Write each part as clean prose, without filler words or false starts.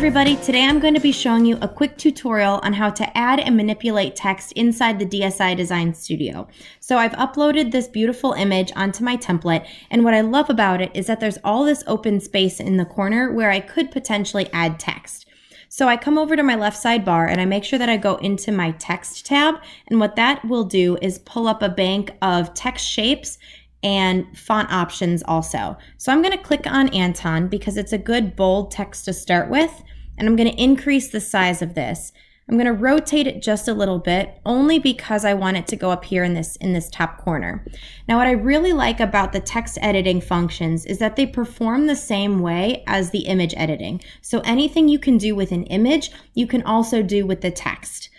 everybody, today I'm going to be showing you a quick tutorial on how to add and manipulate text inside the DSI Design Studio. So I've uploaded this beautiful image onto my template, and what I love about it is that there's all this open space in the corner where I could potentially add text. So I come over to my left sidebar and I make sure that I go into my text tab, and what that will do is pull up a bank of text shapes and font options also. So I'm going to click on Anton because it's a good bold text to start with, and I'm going to increase the size of this. I'm going to rotate it just a little bit only because I want it to go up here in this top corner. Now what I really like about the text editing functions is that they perform the same way as the image editing. So anything you can do with an image, you can also do with the text.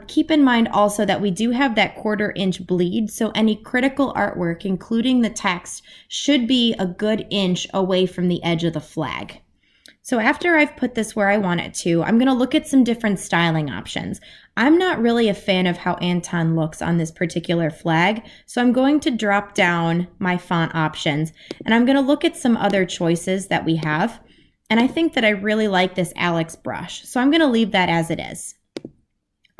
Keep in mind also that we do have that 1/4 inch bleed, so any critical artwork, including the text, should be a good inch away from the edge of the flag. So after I've put this where I want it to, I'm going to look at some different styling options. I'm not really a fan of how Anton looks on this particular flag, so I'm going to drop down my font options, and I'm going to look at some other choices that we have, and I think that I really like this Alex brush, so I'm going to leave that as it is.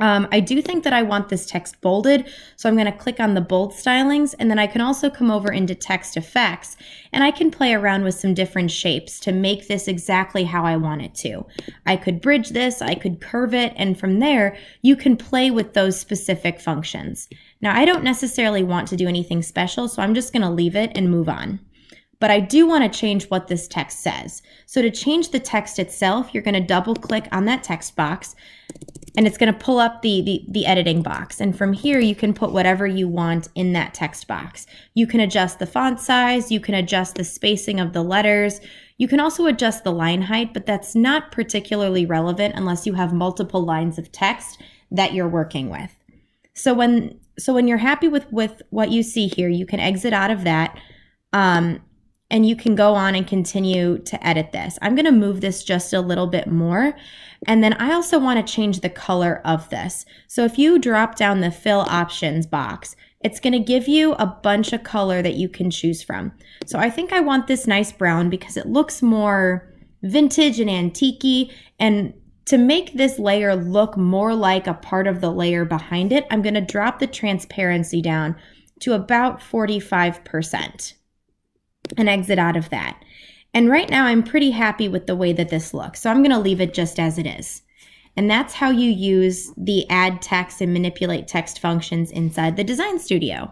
I do think that I want this text bolded, so I'm going to click on the bold stylings, and then I can also come over into text effects, and I can play around with some different shapes to make this exactly how I want it to. I could bridge this, I could curve it, and from there, you can play with those specific functions. Now, I don't necessarily want to do anything special, so I'm just going to leave it and move on. But I do want to change what this text says. So to change the text itself, you're going to double click on that text box, and it's going to pull up the editing box. And from here, you can put whatever you want in that text box. You can adjust the font size, you can adjust the spacing of the letters, you can also adjust the line height, but that's not particularly relevant unless you have multiple lines of text that you're working with. So when you're happy with what you see here, you can exit out of that, and you can go on and continue to edit this. I'm going to move this just a little bit more. And then I also want to change the color of this. So if you drop down the fill options box, it's going to give you a bunch of color that you can choose from. So I think I want this nice brown because it looks more vintage and antique-y. And to make this layer look more like a part of the layer behind it, I'm going to drop the transparency down to about 45%. and exit out of that. And right now I'm pretty happy with the way that this looks, so I'm going to leave it just as it is. And that's how you use the add text and manipulate text functions inside the Design Studio.